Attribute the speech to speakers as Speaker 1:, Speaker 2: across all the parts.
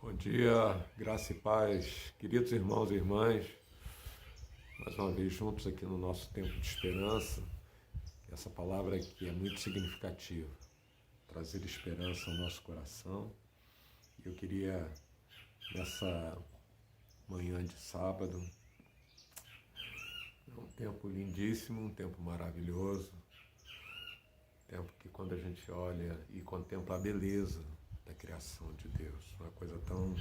Speaker 1: Bom dia, graça e paz, queridos irmãos e irmãs, mais uma vez juntos aqui no nosso tempo de esperança. Essa palavra aqui é muito significativa, trazer esperança ao nosso coração. Eu queria, nessa manhã de sábado, um tempo lindíssimo, um tempo maravilhoso, tempo que quando a gente olha e contempla a beleza da criação de Deus, uma coisa tão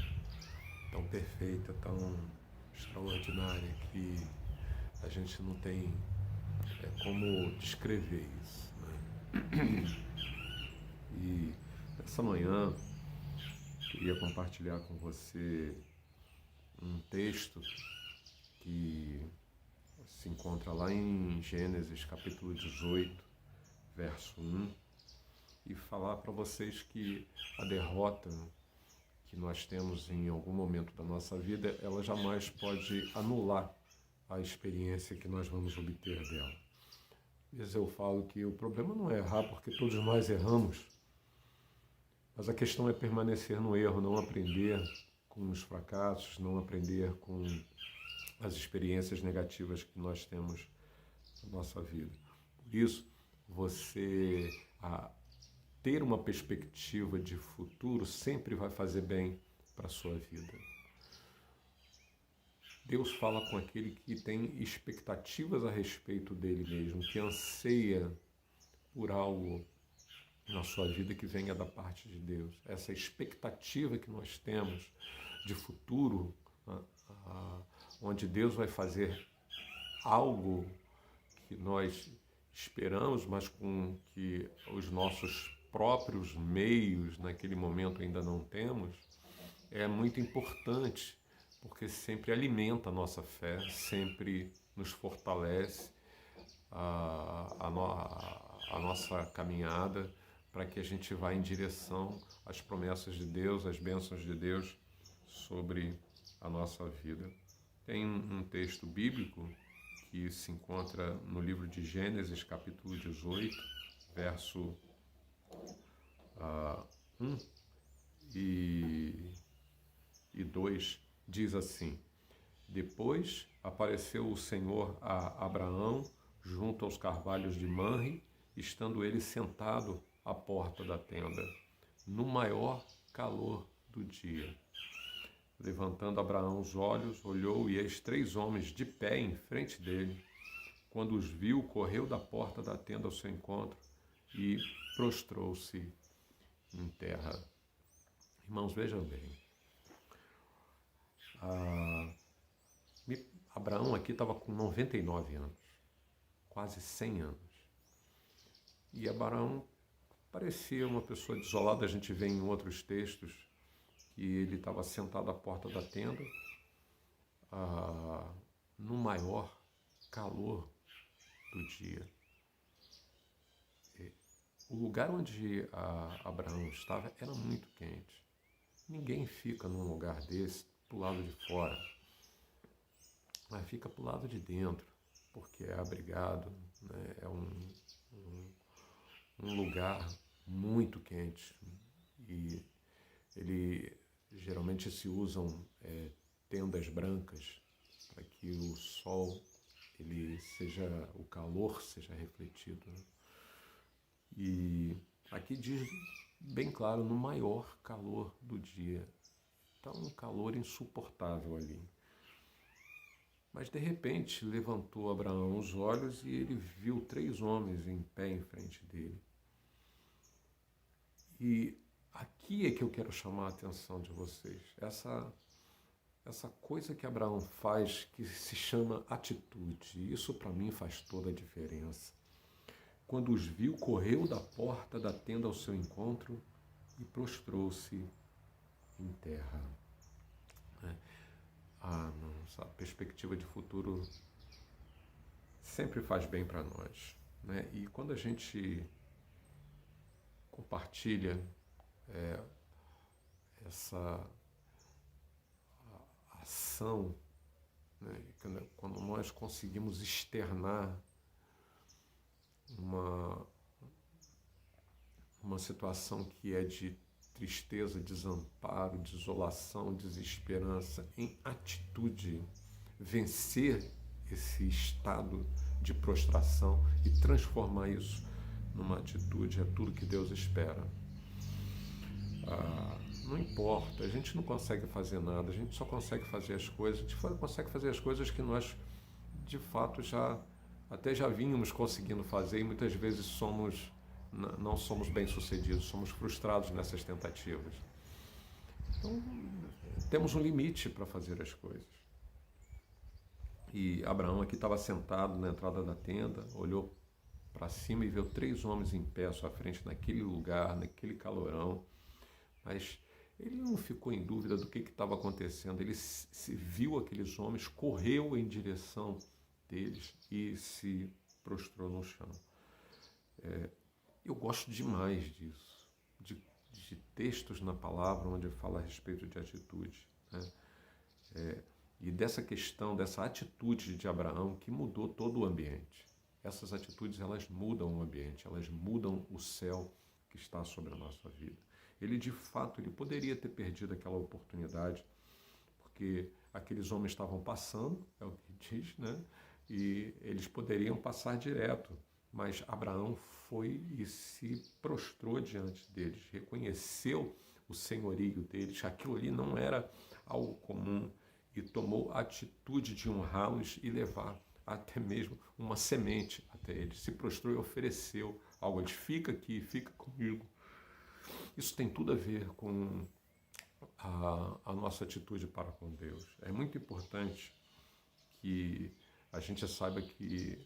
Speaker 1: perfeita, tão extraordinária que a gente não tem como descrever isso, né? E essa manhã queria compartilhar com você um texto que se encontra lá em Gênesis capítulo 18, verso 1, e falar para vocês que a derrota que nós temos em algum momento da nossa vida, ela jamais pode anular a experiência que nós vamos obter dela. Às vezes eu falo que o problema não é errar, porque todos nós erramos, mas a questão é permanecer no erro, não aprender com os fracassos, não aprender com as experiências negativas que nós temos na nossa vida. Por isso, você ter uma perspectiva de futuro sempre vai fazer bem para a sua vida. Deus fala com aquele que tem expectativas a respeito dele mesmo, que anseia por algo na sua vida que venha da parte de Deus. Essa expectativa que nós temos de futuro, onde Deus vai fazer algo que nós esperamos, mas com que os nossos próprios meios naquele momento ainda não temos, é muito importante, porque sempre alimenta a nossa fé, sempre nos fortalece a nossa caminhada para que a gente vá em direção às promessas de Deus, às bênçãos de Deus sobre a nossa vida. Tem um texto bíblico que se encontra no livro de Gênesis, capítulo 18, verso 1 e 2, diz assim: Depois apareceu o Senhor a Abraão junto aos carvalhos de Manre, estando ele sentado à porta da tenda, no maior calor do dia. Levantando Abraão os olhos, olhou, e eis 3 homens de pé em frente dele. Quando os viu, correu da porta da tenda ao seu encontro e prostrou-se em terra. Irmãos, vejam bem. Abraão aqui estava com 99 anos, quase 100 anos. E Abraão parecia uma pessoa desolada. A gente vê em outros textos que ele estava sentado à porta da tenda, no maior calor do dia. O lugar onde Abraão estava era muito quente. Ninguém fica num lugar desse pro lado de fora, mas fica pro lado de dentro, porque é abrigado, né? É um lugar muito quente, e ele geralmente se usam tendas brancas para que o sol, o calor seja refletido, né? E aqui diz bem claro, no maior calor do dia. Está um calor insuportável ali. Mas de repente levantou Abraão os olhos e ele viu 3 homens em pé em frente dele. E aqui é que eu quero chamar a atenção de vocês. Essa coisa que Abraão faz, que se chama atitude. Isso para mim faz toda a diferença. Quando os viu, correu da porta da tenda ao seu encontro e prostrou-se em terra. Nossa perspectiva de futuro sempre faz bem para nós, né? E quando a gente compartilha essa ação, né? Quando nós conseguimos externar uma situação que é de tristeza, desamparo, desolação, desesperança, em atitude, vencer esse estado de prostração e transformar isso numa atitude, é tudo que Deus espera. Não importa, a gente não consegue fazer nada, a gente só consegue fazer as coisas, a gente consegue fazer as coisas que nós, de fato, até já vínhamos conseguindo fazer, e muitas vezes não somos bem-sucedidos, somos frustrados nessas tentativas. Então, temos um limite para fazer as coisas. E Abraão aqui estava sentado na entrada da tenda, olhou para cima e viu 3 homens em pé à sua frente, naquele lugar, naquele calorão, mas ele não ficou em dúvida do que estava acontecendo. Ele se viu aqueles homens, correu em direção deles e se prostrou no chão. Eu gosto demais disso, de textos na palavra onde fala a respeito de atitude, né? E dessa questão, dessa atitude de Abraão que mudou todo o ambiente. Essas atitudes, elas mudam o ambiente, elas mudam o céu que está sobre a nossa vida. Ele, de fato, ele poderia ter perdido aquela oportunidade, porque aqueles homens estavam passando, é o que diz, né? E eles poderiam passar direto, mas Abraão foi e se prostrou diante deles, reconheceu o senhorio deles, aquilo ali não era algo comum, e tomou a atitude de honrá-los e levar até mesmo uma semente até eles. Se prostrou e ofereceu algo. Ele fica aqui, fica comigo. Isso tem tudo a ver com a nossa atitude para com Deus. É muito importante que a gente saiba que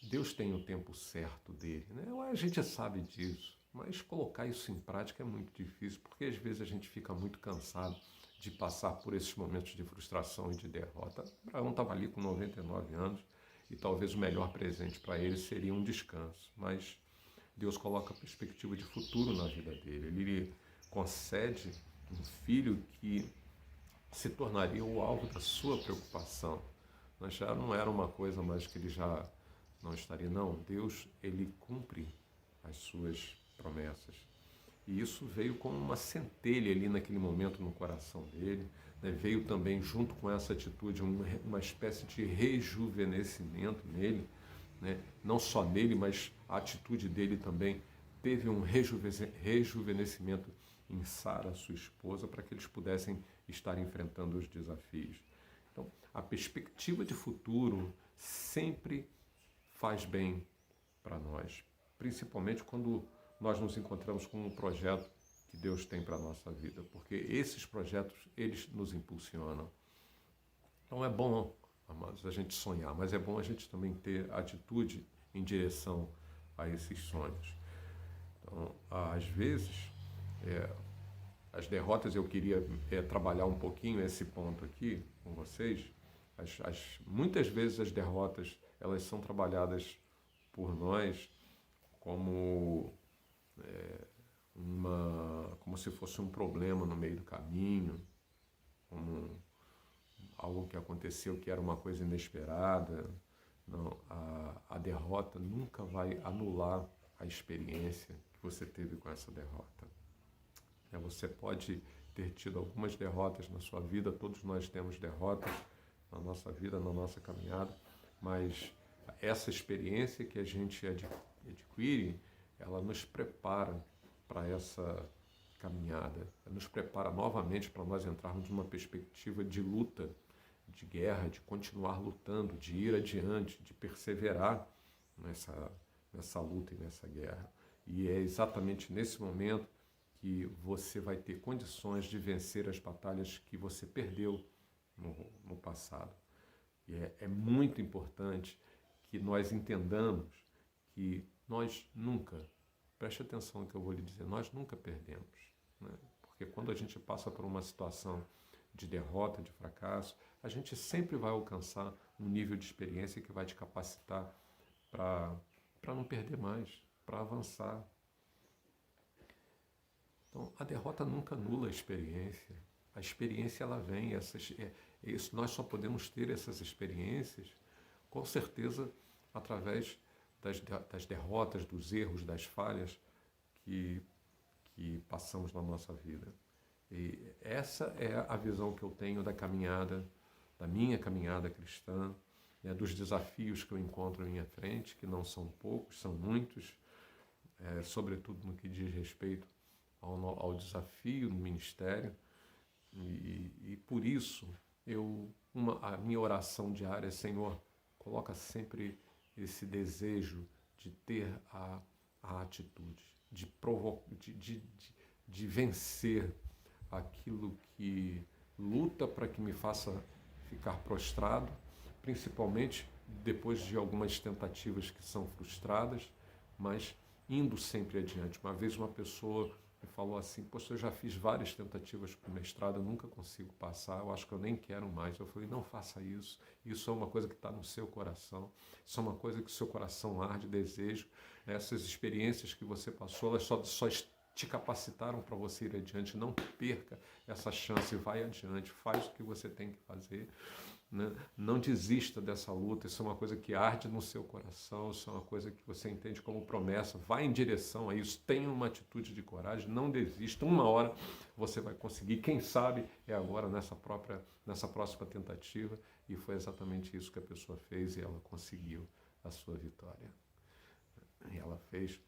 Speaker 1: Deus tem o tempo certo dele, né? A gente sabe disso, mas colocar isso em prática é muito difícil, porque às vezes a gente fica muito cansado de passar por esses momentos de frustração e de derrota. Abraão estava ali com 99 anos e talvez o melhor presente para ele seria um descanso, mas Deus coloca perspectiva de futuro na vida dele. Ele lhe concede um filho que se tornaria o alvo da sua preocupação. Mas já não era uma coisa mais que ele já não estaria. Não, Deus, ele cumpre as suas promessas. E isso veio como uma centelha ali naquele momento no coração dele, né? Veio também junto com essa atitude uma espécie de rejuvenescimento nele, né? Não só nele, mas a atitude dele também teve um rejuvenescimento em Sara, sua esposa, para que eles pudessem estar enfrentando os desafios. Então, a perspectiva de futuro sempre faz bem para nós, principalmente quando nós nos encontramos com um projeto que Deus tem para a nossa vida, porque esses projetos, eles nos impulsionam. Então é bom, amados, a gente sonhar, mas é bom a gente também ter atitude em direção a esses sonhos. Então, às vezes, as derrotas, eu queria trabalhar um pouquinho esse ponto aqui com vocês. Muitas vezes as derrotas, elas são trabalhadas por nós como se fosse um problema no meio do caminho, como algo que aconteceu que era uma coisa inesperada. Não, a derrota nunca vai anular a experiência que você teve com essa derrota. Você pode ter tido algumas derrotas na sua vida, todos nós temos derrotas na nossa vida, na nossa caminhada, mas essa experiência que a gente adquire, ela nos prepara para essa caminhada, ela nos prepara novamente para nós entrarmos numa perspectiva de luta, de guerra, de continuar lutando, de ir adiante, de perseverar nessa luta e nessa guerra. E é exatamente nesse momento que você vai ter condições de vencer as batalhas que você perdeu no passado. E é muito importante que nós entendamos que nós nunca, preste atenção no que eu vou lhe dizer, nós nunca perdemos, né? Porque quando a gente passa por uma situação de derrota, de fracasso, a gente sempre vai alcançar um nível de experiência que vai te capacitar para não perder mais, para avançar. Então, a derrota nunca anula a experiência. A experiência, ela vem. Nós só podemos ter essas experiências, com certeza, através das derrotas, dos erros, das falhas que passamos na nossa vida. E essa é a visão que eu tenho da caminhada, da minha caminhada cristã, né, dos desafios que eu encontro à minha frente, que não são poucos, são muitos, sobretudo no que diz respeito ao desafio do ministério. E por isso, a minha oração diária é: Senhor, coloca sempre esse desejo de ter a atitude, de vencer aquilo que luta para que me faça ficar prostrado, principalmente depois de algumas tentativas que são frustradas, mas indo sempre adiante. Uma vez uma pessoa me falou assim: poxa, eu já fiz várias tentativas para o mestrado, eu nunca consigo passar, eu acho que eu nem quero mais. Eu falei: não faça isso, isso é uma coisa que está no seu coração, isso é uma coisa que o seu coração arde, desejo. Essas experiências que você passou, elas só te capacitaram para você ir adiante. Não perca essa chance, vai adiante, faz o que você tem que fazer, né? Não desista dessa luta, isso é uma coisa que arde no seu coração, isso é uma coisa que você entende como promessa, vai em direção a isso, tenha uma atitude de coragem, não desista, uma hora você vai conseguir, quem sabe é agora nessa próxima tentativa, e foi exatamente isso que a pessoa fez e ela conseguiu a sua vitória. E ela fez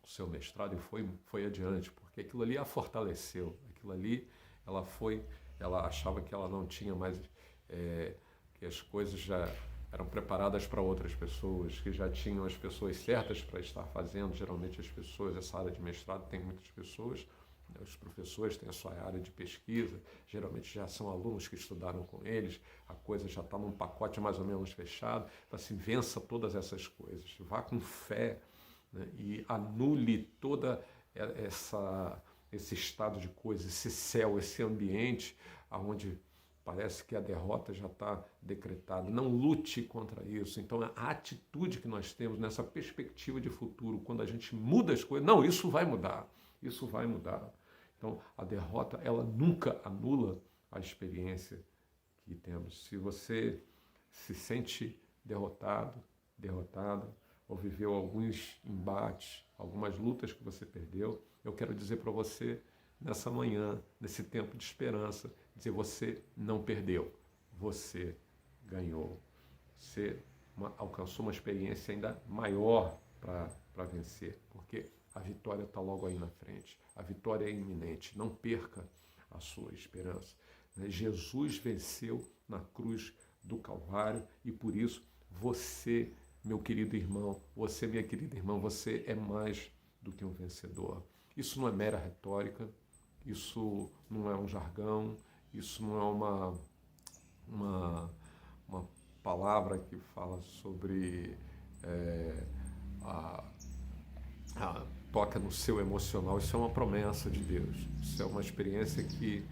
Speaker 1: o seu mestrado e foi adiante, porque aquilo ali a fortaleceu, aquilo ali ela achava que ela não tinha mais, que as coisas já eram preparadas para outras pessoas, que já tinham as pessoas certas para estar fazendo. Geralmente as pessoas, essa área de mestrado tem muitas pessoas, né? Os professores têm a sua área de pesquisa, geralmente já são alunos que estudaram com eles, a coisa já está num pacote mais ou menos fechado. Então, assim, vença todas essas coisas, vá com fé, né? E anule toda esse estado de coisas, esse céu, esse ambiente onde parece que a derrota já está decretada. Não lute contra isso. Então, a atitude que nós temos nessa perspectiva de futuro, quando a gente muda as coisas, não, isso vai mudar, isso vai mudar. Então, a derrota, ela nunca anula a experiência que temos. Se você se sente derrotada, ou viveu alguns embates, algumas lutas que você perdeu, eu quero dizer para você, nessa manhã, nesse tempo de esperança, dizer: você não perdeu, você ganhou. Você alcançou uma experiência ainda maior para vencer, porque a vitória está logo aí na frente, a vitória é iminente, não perca a sua esperança. Jesus venceu na cruz do Calvário e por isso você, meu querido irmão, você, minha querida irmã, você é mais do que um vencedor. Isso não é mera retórica, isso não é um jargão, isso não é uma palavra que fala sobre toca no seu emocional. Isso é uma promessa de Deus. Isso é uma experiência que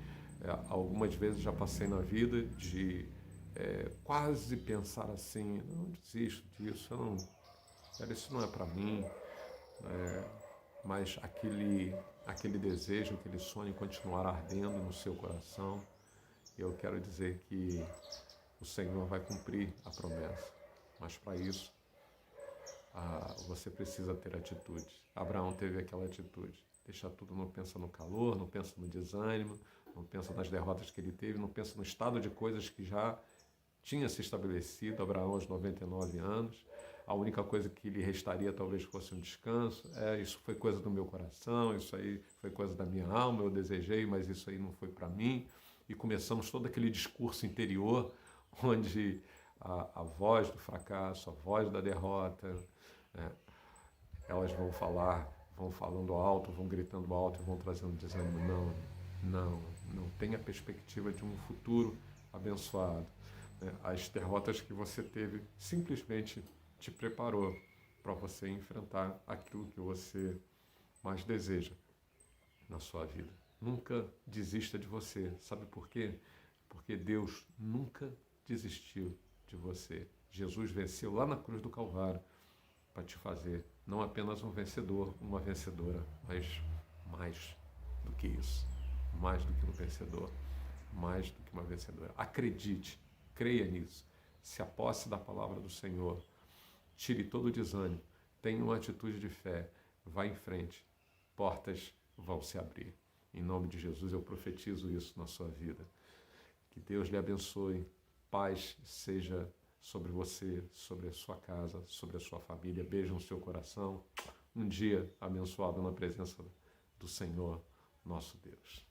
Speaker 1: algumas vezes já passei na vida, de quase pensar assim: não, desisto disso, isso não é para mim. Mas aquele desejo, aquele sonho continuar ardendo no seu coração. Eu quero dizer que o Senhor vai cumprir a promessa, mas para isso você precisa ter atitude. Abraão teve aquela atitude: deixar tudo, não pensa no calor, não pensa no desânimo, não pensa nas derrotas que ele teve, não pensa no estado de coisas que já tinha se estabelecido. Abraão aos 99 anos, a única coisa que lhe restaria talvez fosse um descanso. Isso foi coisa do meu coração, isso aí foi coisa da minha alma, eu desejei, mas isso aí não foi para mim. E começamos todo aquele discurso interior, onde a voz do fracasso, a voz da derrota, elas vão falando alto, vão gritando alto, vão trazendo desânimo. Não tenha perspectiva de um futuro abençoado. As derrotas que você teve simplesmente te preparou para você enfrentar aquilo que você mais deseja na sua vida. Nunca desista de você. Sabe por quê? Porque Deus nunca desistiu de você. Jesus venceu lá na cruz do Calvário para te fazer não apenas um vencedor, uma vencedora, mas mais do que isso. Mais do que um vencedor, mais do que uma vencedora. Acredite, creia nisso. Se aposse da palavra do Senhor. Tire todo o desânimo. Tenha uma atitude de fé. Vá em frente. portas vão se abrir. Em nome de Jesus, eu profetizo isso na sua vida. Que Deus lhe abençoe. Paz seja sobre você, sobre a sua casa, sobre a sua família. Beijo no seu coração. Um dia abençoado na presença do Senhor, nosso Deus.